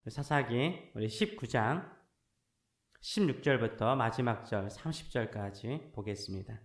사사기 우리 19장 16절부터 마지막 절 30절까지 보겠습니다.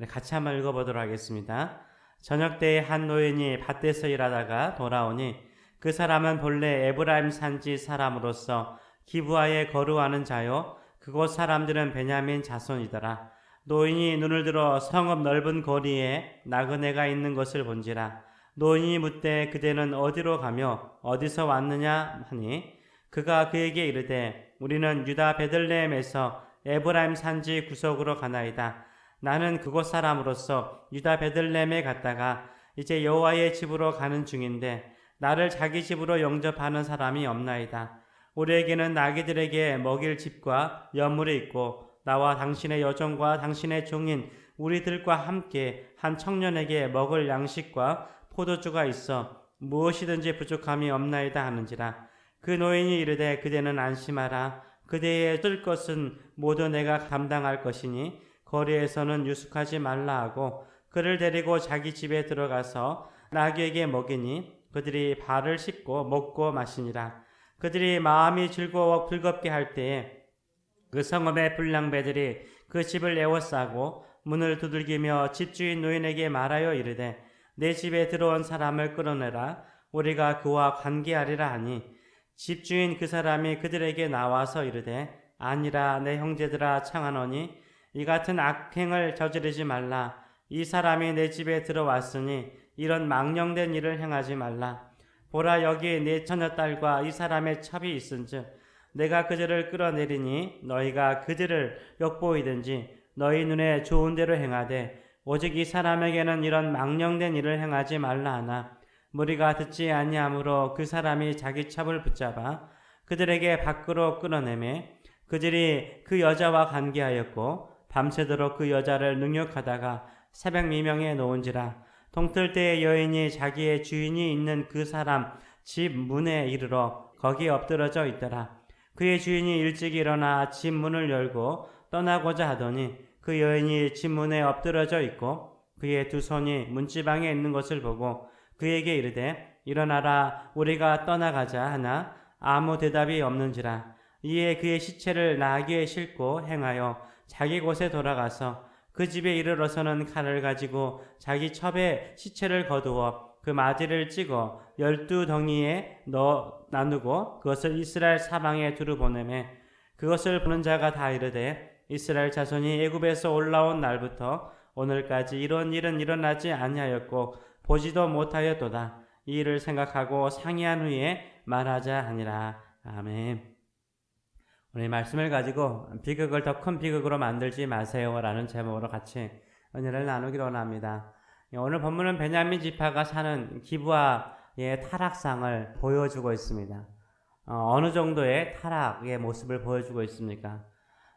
같이 한번 읽어보도록 하겠습니다. 저녁 때에 한 노인이 밭에서 일하다가 돌아오니 그 사람은 본래 에브라임 산지 사람으로서 기브아에 거류하는 자요 그곳 사람들은 베냐민 자손이더라. 노인이 눈을 들어 성읍 넓은 거리에 나그네가 있는 것을 본지라. 노인이 묻되 그대는 어디로 가며 어디서 왔느냐 하니 그가 그에게 이르되 우리는 유다 베들레헴에서 에브라임 산지 구석으로 가나이다. 나는 그곳 사람으로서 유다 베들레헴에 갔다가 이제 여호와의 집으로 가는 중인데 나를 자기 집으로 영접하는 사람이 없나이다. 우리에게는 나귀들에게 먹일 집과 여물이 있고 나와 당신의 여종과 당신의 종인 우리들과 함께 한 청년에게 먹을 양식과 포도주가 있어 무엇이든지 부족함이 없나이다 하는지라. 그 노인이 이르되 그대는 안심하라. 그대의 쓸 것은 모두 내가 감당할 것이니 거리에서는 유숙하지 말라 하고 그를 데리고 자기 집에 들어가서 나귀에게 먹이니 그들이 발을 씻고 먹고 마시니라. 그들이 마음이 즐겁게 할 때에 그 성읍의 불량배들이 그 집을 에워싸고 문을 두들기며 집주인 노인에게 말하여 이르되 내 집에 들어온 사람을 끌어내라. 우리가 그와 관계하리라 하니 집주인 그 사람이 그들에게 나와서 이르되 아니라 내 형제들아 청하노니 이 같은 악행을 저지르지 말라. 이 사람이 내 집에 들어왔으니 이런 망령된 일을 행하지 말라. 보라 여기 내 처녀딸과 이 사람의 첩이 있은즉 내가 그들을 끌어내리니 너희가 그들을 엿보이든지 너희 눈에 좋은 대로 행하되 오직 이 사람에게는 이런 망령된 일을 행하지 말라 하나 무리가 듣지 아니하므로 그 사람이 자기 첩을 붙잡아 그들에게 밖으로 끌어내매 그들이 그 여자와 관계하였고 밤새도록 그 여자를 능욕하다가 새벽 미명에 놓은지라. 동틀 때의 여인이 자기의 주인이 있는 그 사람 집 문에 이르러 거기 엎드러져 있더라. 그의 주인이 일찍 일어나 집 문을 열고 떠나고자 하더니 그 여인이 집 문에 엎드러져 있고 그의 두 손이 문지방에 있는 것을 보고 그에게 이르되 일어나라 우리가 떠나가자 하나 아무 대답이 없는지라. 이에 그의 시체를 나귀에 싣고 행하여 자기 곳에 돌아가서 그 집에 이르러서는 칼을 가지고 자기 첩에 시체를 거두어 그 마디를 찍어 12덩이에 나누고 그것을 이스라엘 사방에 두루 보내매 그것을 보는 자가 다 이르되 이스라엘 자손이 애굽에서 올라온 날부터 오늘까지 이런 일은 일어나지 아니하였고 보지도 못하였도다. 이 일을 생각하고 상의한 후에 말하자 하니라. 아멘. 오늘 말씀을 가지고 비극을 더 큰 비극으로 만들지 마세요 라는 제목으로 같이 은혜를 나누기로 원합니다. 오늘 본문은 베냐민 지파가 사는 기브아의 타락상을 보여주고 있습니다. 어느 정도의 타락의 모습을 보여주고 있습니까?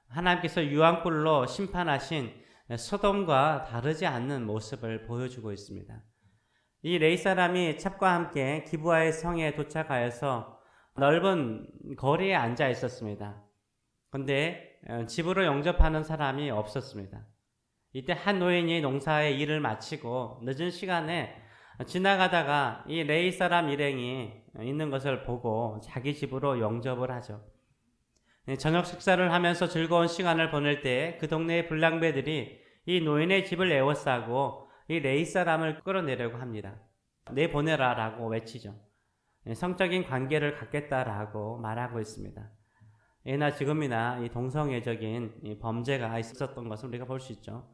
하나님께서 유황불로 심판하신 소돔과 다르지 않는 모습을 보여주고 있습니다. 이 레위 사람이 첩과 함께 기브아의 성에 도착하여서 넓은 거리에 앉아 있었습니다. 그런데 집으로 영접하는 사람이 없었습니다. 이때 한 노인이 농사의 일을 마치고 늦은 시간에 지나가다가 이 레위 사람 일행이 있는 것을 보고 자기 집으로 영접을 하죠. 저녁 식사를 하면서 즐거운 시간을 보낼 때 그 동네의 불량배들이 이 노인의 집을 에워싸고 이 레위 사람을 끌어내려고 합니다. 내보내라 라고 외치죠. 성적인 관계를 갖겠다라고 말하고 있습니다. 예나 지금이나 이 동성애적인 이 범죄가 있었던 것을 우리가 볼 수 있죠.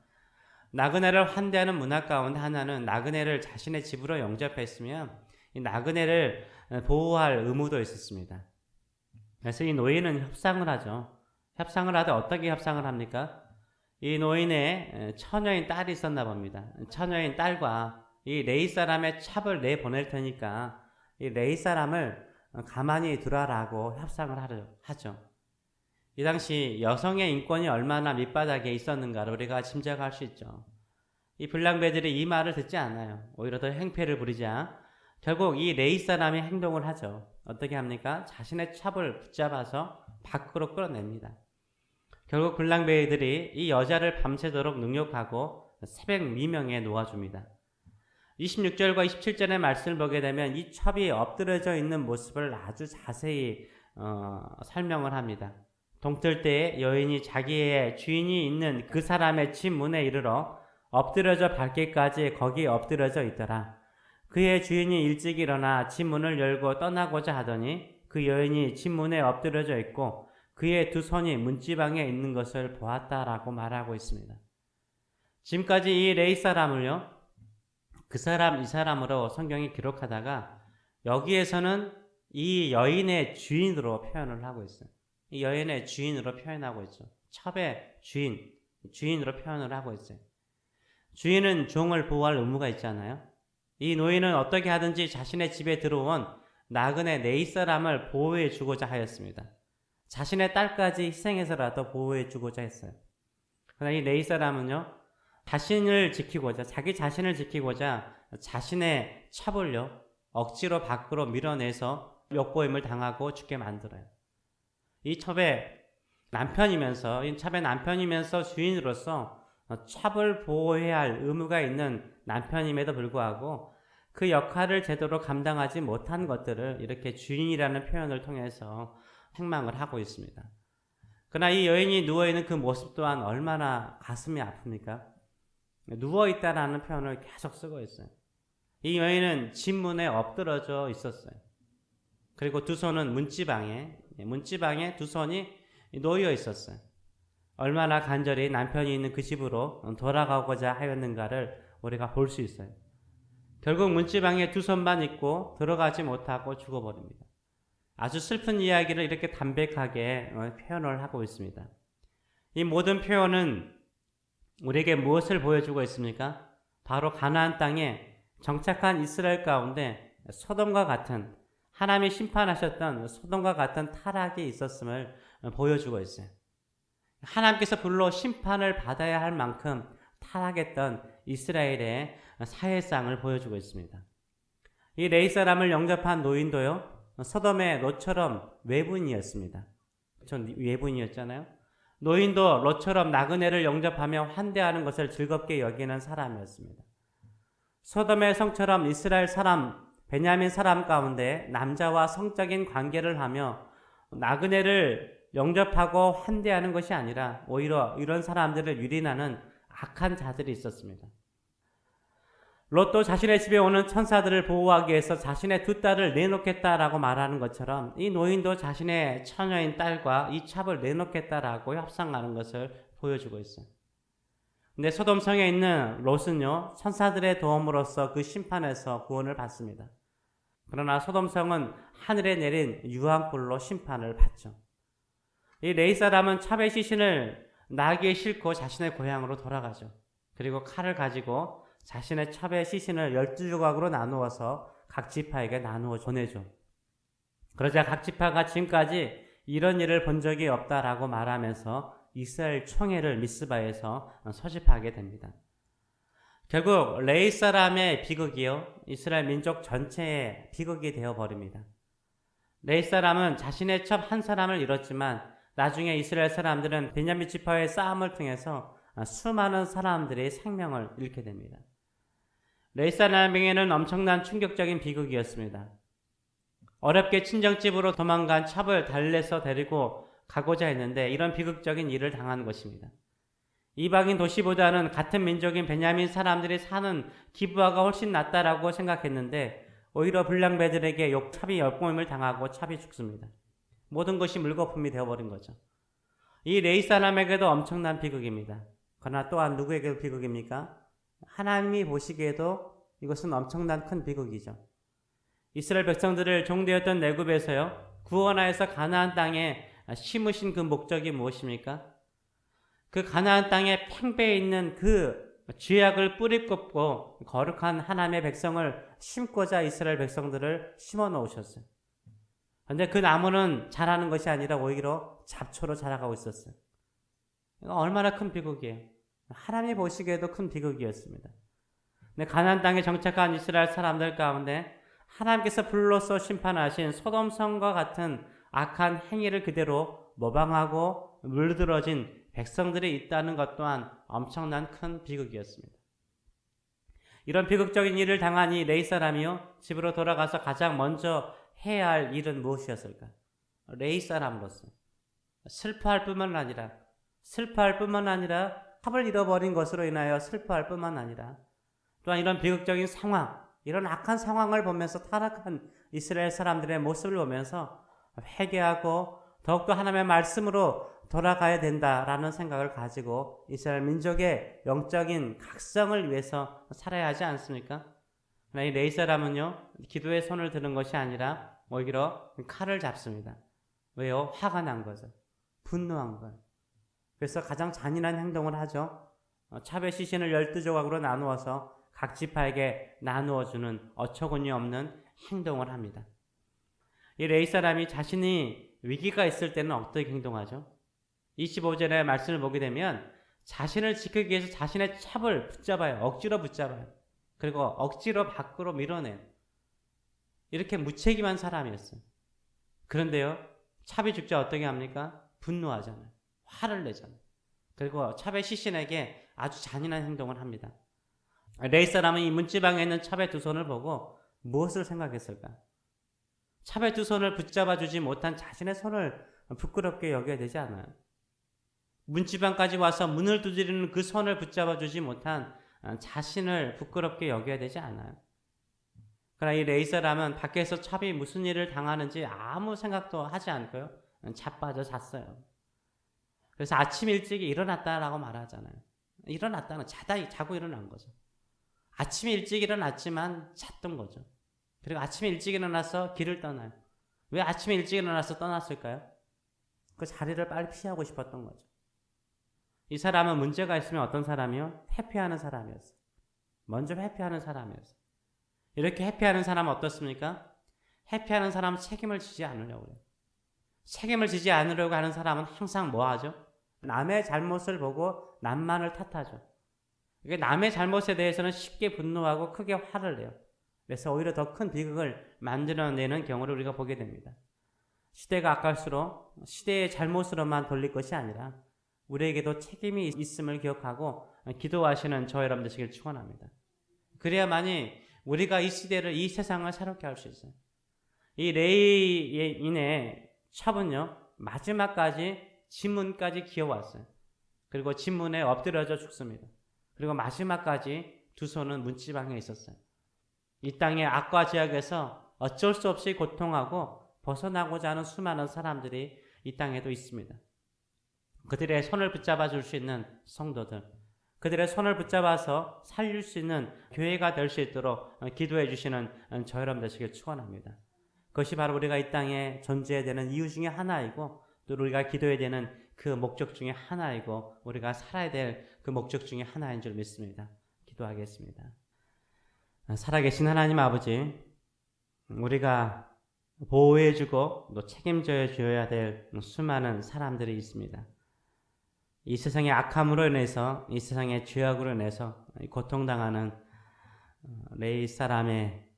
나그네를 환대하는 문화 가운데 하나는 나그네를 자신의 집으로 영접했으면 이 나그네를 보호할 의무도 있었습니다. 그래서 이 노인은 협상을 하죠. 협상을 하되 어떻게 협상을 합니까? 이 노인의 처녀인 딸이 있었나 봅니다. 처녀인 딸과 이 레위 사람의 첩을 내보낼 테니까 이 레위 사람을 가만히 두라라고 협상을 하죠. 이 당시 여성의 인권이 얼마나 밑바닥에 있었는가를 우리가 짐작할 수 있죠. 이 불량배들이 이 말을 듣지 않아요. 오히려 더 행패를 부리자 결국 이 레위 사람이 행동을 하죠. 어떻게 합니까? 자신의 첩을 붙잡아서 밖으로 끌어냅니다. 결국 불량배들이 이 여자를 밤새도록 능욕하고 새벽 미명에 놓아줍니다. 26절과 27절의 말씀을 보게 되면 이 첩이 엎드려져 있는 모습을 아주 자세히 설명을 합니다. 동틀 때에 여인이 자기의 주인이 있는 그 사람의 집 문에 이르러 엎드려져 밟기까지 거기에 엎드려져 있더라. 그의 주인이 일찍 일어나 집 문을 열고 떠나고자 하더니 그 여인이 집 문에 엎드려져 있고 그의 두 손이 문지방에 있는 것을 보았다라고 말하고 있습니다. 지금까지 이 레위 사람을요, 그 사람, 이 사람으로 성경이 기록하다가 여기에서는 이 여인의 주인으로 표현을 하고 있어요. 이 여인의 주인으로 표현하고 있죠. 첩의 주인으로 표현을 하고 있어요. 주인은 종을 보호할 의무가 있잖아요. 이 노인은 어떻게 하든지 자신의 집에 들어온 나그네 네이 사람을 보호해 주고자 하였습니다. 자신의 딸까지 희생해서라도 보호해 주고자 했어요. 그러나 이 네이 사람은요, 자기 자신을 지키고자 자신의 첩을요, 억지로 밖으로 밀어내서 욕보임을 당하고 죽게 만들어요. 이 첩의 남편이면서 주인으로서 첩을 보호해야 할 의무가 있는 남편임에도 불구하고 그 역할을 제대로 감당하지 못한 것들을 이렇게 주인이라는 표현을 통해서 책망을 하고 있습니다. 그러나 이 여인이 누워있는 그 모습 또한 얼마나 가슴이 아픕니까? 누워있다라는 표현을 계속 쓰고 있어요. 이 여인은 집 문에 엎드러져 있었어요. 그리고 두 손은 문지방에 두 손이 놓여 있었어요. 얼마나 간절히 남편이 있는 그 집으로 돌아가고자 하였는가를 우리가 볼 수 있어요. 결국 문지방에 두 손만 있고 들어가지 못하고 죽어버립니다. 아주 슬픈 이야기를 이렇게 담백하게 표현을 하고 있습니다. 이 모든 표현은 우리에게 무엇을 보여주고 있습니까? 바로 가나안 땅에 정착한 이스라엘 가운데 소돔과 같은, 하나님이 심판하셨던 소돔과 같은 타락이 있었음을 보여주고 있어요. 하나님께서 불로 심판을 받아야 할 만큼 타락했던 이스라엘의 사회상을 보여주고 있습니다. 이 레위 사람을 영접한 노인도요, 소돔의 롯처럼 외분이었습니다. 전 외분이었잖아요. 노인도 롯처럼 나그네를 영접하며 환대하는 것을 즐겁게 여기는 사람이었습니다. 소돔의 성처럼 이스라엘 사람, 베냐민 사람 가운데 남자와 성적인 관계를 하며 나그네를 영접하고 환대하는 것이 아니라 오히려 이런 사람들을 유린하는 악한 자들이 있었습니다. 롯도 자신의 집에 오는 천사들을 보호하기 위해서 자신의 두 딸을 내놓겠다라고 말하는 것처럼 이 노인도 자신의 처녀인 딸과 이 첩을 내놓겠다라고 협상하는 것을 보여주고 있어요. 근데 소돔성에 있는 롯은요, 천사들의 도움으로써 그 심판에서 구원을 받습니다. 그러나 소돔성은 하늘에 내린 유황불로 심판을 받죠. 이 레위 사람은 첩의 시신을 나귀에 싣고 자신의 고향으로 돌아가죠. 그리고 칼을 가지고 자신의 첩의 시신을 12조각으로 나누어서 각 지파에게 나누어 보내죠. 그러자 각 지파가 지금까지 이런 일을 본 적이 없다라고 말하면서 이스라엘 총회를 미스바에서 소집하게 됩니다. 결국 레위 사람의 비극이요, 이스라엘 민족 전체의 비극이 되어버립니다. 레위 사람은 자신의 첩 한 사람을 잃었지만 나중에 이스라엘 사람들은 베냐민 지파의 싸움을 통해서 수많은 사람들의 생명을 잃게 됩니다. 레위 사람에게는 엄청난 충격적인 비극이었습니다. 어렵게 친정집으로 도망간 첩을 달래서 데리고 가고자 했는데 이런 비극적인 일을 당한 것입니다. 이방인 도시보다는 같은 민족인 베냐민 사람들이 사는 기브아가 훨씬 낫다라고 생각했는데 오히려 불량배들에게 첩이 역공임을 당하고 첩이 죽습니다. 모든 것이 물거품이 되어버린 거죠. 이 레위 사람에게도 엄청난 비극입니다. 그러나 또한 누구에게도 비극입니까? 하나님이 보시기에도 이것은 엄청난 큰 비극이죠. 이스라엘 백성들을 종되었던 애굽에서요, 구원하여서 가나안 땅에 심으신 그 목적이 무엇입니까? 그 가나안 땅에 팽배해 있는 그 죄악을 뿌리 뽑고 거룩한 하나님의 백성을 심고자 이스라엘 백성들을 심어 놓으셨어요. 그런데 그 나무는 자라는 것이 아니라 오히려 잡초로 자라가고 있었어요. 이거 얼마나 큰 비극이에요. 하나님이 보시기에도 큰 비극이었습니다. 근데 가나안 땅에 정착한 이스라엘 사람들 가운데 하나님께서 불로써 심판하신 소돔성과 같은 악한 행위를 그대로 모방하고 물들어진 백성들이 있다는 것 또한 엄청난 큰 비극이었습니다. 이런 비극적인 일을 당한 이 레위 사람이요, 집으로 돌아가서 가장 먼저 해야 할 일은 무엇이었을까? 레위 사람으로서 슬퍼할 뿐만 아니라 탑을 잃어버린 것으로 인하여 슬퍼할 뿐만 아니라 또한 이런 비극적인 상황, 이런 악한 상황을 보면서 타락한 이스라엘 사람들의 모습을 보면서 회개하고 더욱더 하나님의 말씀으로 돌아가야 된다라는 생각을 가지고 이스라엘 민족의 영적인 각성을 위해서 살아야 하지 않습니까? 그러나 이 레위 사람은요, 기도에 손을 드는 것이 아니라 오히려 칼을 잡습니다. 왜요? 화가 난 거죠. 분노한 거예요. 그래서 가장 잔인한 행동을 하죠. 찹의 시신을 12조각으로 나누어서 각 지파에게 나누어주는 어처구니 없는 행동을 합니다. 이 레위 사람이 자신이 위기가 있을 때는 어떻게 행동하죠? 25절의 말씀을 보게 되면 자신을 지키기 위해서 자신의 찹을 붙잡아요. 억지로 붙잡아요. 그리고 억지로 밖으로 밀어내요. 이렇게 무책임한 사람이었어요. 그런데요, 찹이 죽자 어떻게 합니까? 분노하잖아요. 화를 내잖아요. 그리고 찹의 시신에게 아주 잔인한 행동을 합니다. 레위 사람은 이 문지방에 있는 찹의 두 손을 보고 무엇을 생각했을까? 찹의 두 손을 붙잡아주지 못한 자신의 손을 부끄럽게 여겨야 되지 않아요? 문지방까지 와서 문을 두드리는 그 손을 붙잡아주지 못한 자신을 부끄럽게 여겨야 되지 않아요? 그러나 이 레위 사람은 밖에서 찹이 무슨 일을 당하는지 아무 생각도 하지 않고요, 자빠져 잤어요. 그래서 아침 일찍 일어났다라고 말하잖아요. 일어났다는 자고 일어난 거죠. 아침 일찍 일어났지만 잤던 거죠. 그리고 아침에 일찍 일어나서 길을 떠나요. 왜 아침에 일찍 일어나서 떠났을까요? 그 자리를 빨리 피하고 싶었던 거죠. 이 사람은 문제가 있으면 어떤 사람이요? 회피하는 사람이었어요. 먼저 회피하는 사람이었어요. 이렇게 회피하는 사람은 어떻습니까? 회피하는 사람은 책임을 지지 않으려고 해요. 책임을 지지 않으려고 하는 사람은 항상 뭐 하죠? 남의 잘못을 보고 남만을 탓하죠. 남의 잘못에 대해서는 쉽게 분노하고 크게 화를 내요. 그래서 오히려 더 큰 비극을 만들어내는 경우를 우리가 보게 됩니다. 시대가 아까울수록 시대의 잘못으로만 돌릴 것이 아니라 우리에게도 책임이 있음을 기억하고 기도하시는 저 여러분 되시길 축원합니다. 그래야만이 우리가 이 시대를, 이 세상을 새롭게 할 수 있어요. 이 레위인의 첩은요, 마지막까지 진문까지 기어왔어요. 그리고 진문에 엎드려져 죽습니다. 그리고 마지막까지 두 손은 문지방에 있었어요. 이 땅의 악과 죄악에서 어쩔 수 없이 고통하고 벗어나고자 하는 수많은 사람들이 이 땅에도 있습니다. 그들의 손을 붙잡아 줄 수 있는 성도들, 그들의 손을 붙잡아서 살릴 수 있는 교회가 될 수 있도록 기도해 주시는 저 여러분 되시길 축원합니다. 그것이 바로 우리가 이 땅에 존재해야 되는 이유 중에 하나이고, 또 우리가 기도해야 되는 그 목적 중에 하나이고, 우리가 살아야 될 그 목적 중에 하나인 줄 믿습니다. 기도하겠습니다. 살아계신 하나님 아버지, 우리가 보호해주고 또 책임져 줘야 될 수많은 사람들이 있습니다. 이 세상의 악함으로 인해서, 이 세상의 죄악으로 인해서 고통당하는 레위 사람의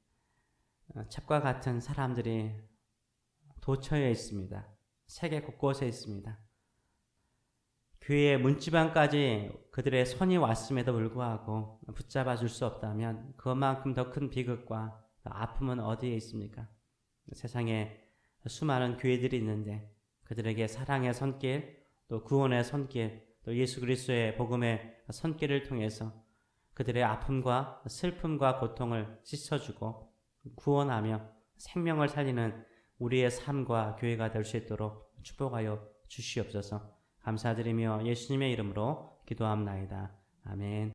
첩과 같은 사람들이 도처에 있습니다. 세계 곳곳에 있습니다. 교회의 문지방까지 그들의 손이 왔음에도 불구하고 붙잡아 줄 수 없다면 그만큼 더 큰 비극과 아픔은 어디에 있습니까? 세상에 수많은 교회들이 있는데 그들에게 사랑의 손길, 또 구원의 손길, 또 예수 그리스도의 복음의 손길을 통해서 그들의 아픔과 슬픔과 고통을 씻어주고 구원하며 생명을 살리는 우리의 삶과 교회가 될 수 있도록 축복하여 주시옵소서. 감사드리며 예수님의 이름으로 기도합나이다. 아멘.